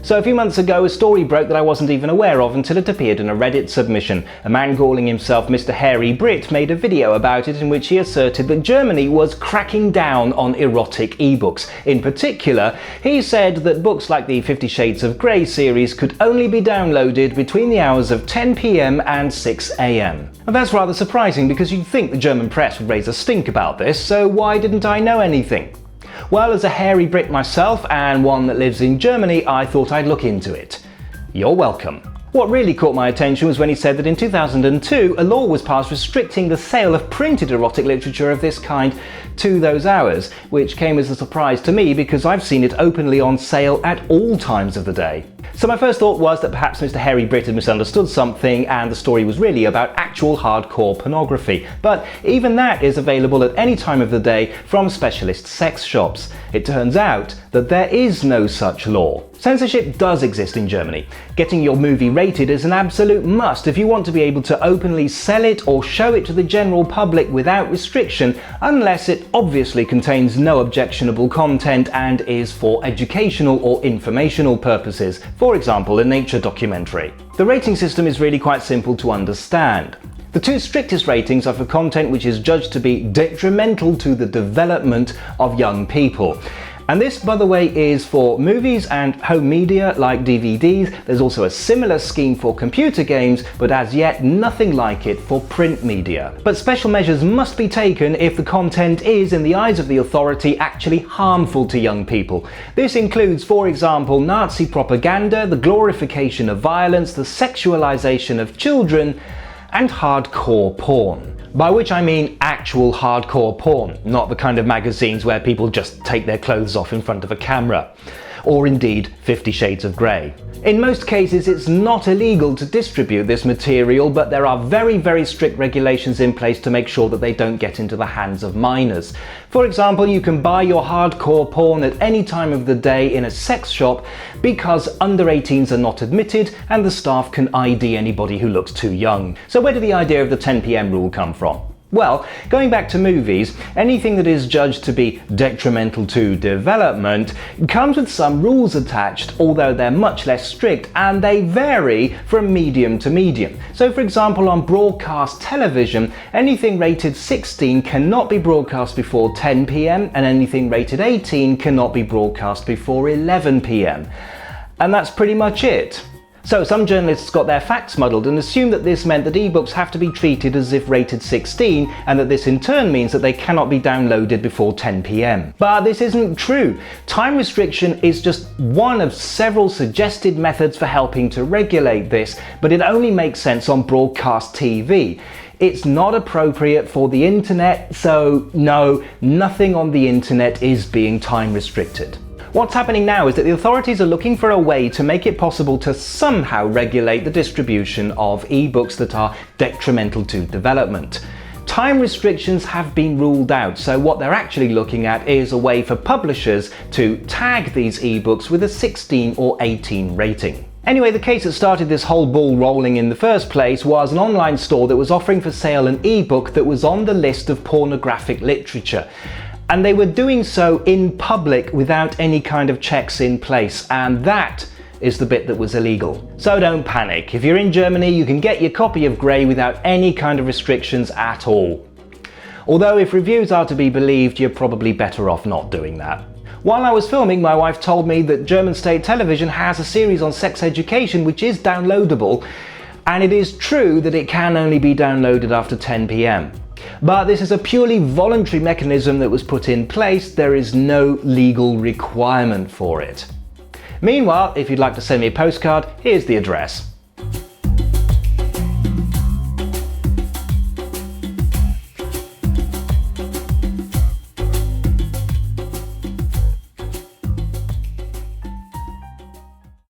So a few months ago, a story broke that I wasn't even aware of until it appeared in a Reddit submission. A man calling himself Mr. Hairy Brit made a video about it in which he asserted that Germany was cracking down on erotic ebooks. In particular, he said that books like the 50 Shades of Grey series could only be downloaded between the hours of 10 PM and 6 AM. And that's rather surprising because you'd think the German press would raise a stink about this, so why didn't I know anything? Well, as a hairy Brit myself and one that lives in Germany, I thought I'd look into it. You're welcome. What really caught my attention was when he said that in 2002 a law was passed restricting the sale of printed erotic literature of this kind to those hours, which came as a surprise to me because I've seen it openly on sale at all times of the day. So my first thought was that perhaps Mr. Hairy Brit had misunderstood something and the story was really about actual hardcore pornography. But even that is available at any time of the day from specialist sex shops. It turns out that there is no such law. Censorship does exist in Germany. Getting your movie rated is an absolute must if you want to be able to openly sell it or show it to the general public without restriction, unless it obviously contains no objectionable content and is for educational or informational purposes, for example a nature documentary. The rating system is really quite simple to understand. The two strictest ratings are for content which is judged to be detrimental to the development of young people. And this, by the way, is for movies and home media like DVDs. There's also a similar scheme for computer games, but as yet nothing like it for print media. But special measures must be taken if the content is, in the eyes of the authority, actually harmful to young people. This includes, for example, Nazi propaganda, the glorification of violence, the sexualization of children, and hardcore porn. By which I mean actual hardcore porn, not the kind of magazines where people just take their clothes off in front of a camera. Or indeed 50 Shades of Grey. In most cases it's not illegal to distribute this material, but there are very strict regulations in place to make sure that they don't get into the hands of minors. For example, you can buy your hardcore porn at any time of the day in a sex shop because under 18s are not admitted and the staff can ID anybody who looks too young. So where did the idea of the 10 PM rule come from? Well, going back to movies, anything that is judged to be detrimental to development comes with some rules attached, although they're much less strict and they vary from medium to medium. So for example, on broadcast television, anything rated 16 cannot be broadcast before 10 PM and anything rated 18 cannot be broadcast before 11 PM. And that's pretty much it. So some journalists got their facts muddled and assumed that this meant that ebooks have to be treated as if rated 16 and that this in turn means that they cannot be downloaded before 10 PM. But this isn't true. Time restriction is just one of several suggested methods for helping to regulate this, but it only makes sense on broadcast TV. It's not appropriate for the internet, so no, nothing on the internet is being time restricted. What's happening now is that the authorities are looking for a way to make it possible to somehow regulate the distribution of ebooks that are detrimental to development. Time restrictions have been ruled out, so what they're actually looking at is a way for publishers to tag these ebooks with a 16 or 18 rating. Anyway, the case that started this whole ball rolling in the first place was an online store that was offering for sale an ebook that was on the list of pornographic literature. And they were doing so in public without any kind of checks in place, and that is the bit that was illegal. So don't panic. If you're in Germany, you can get your copy of Grey without any kind of restrictions at all. Although if reviews are to be believed, you're probably better off not doing that. While I was filming, my wife told me that German state television has a series on sex education which is downloadable, and it is true that it can only be downloaded after 10 PM. But this is a purely voluntary mechanism that was put in place. There is no legal requirement for it. Meanwhile, if you'd like to send me a postcard, here's the address.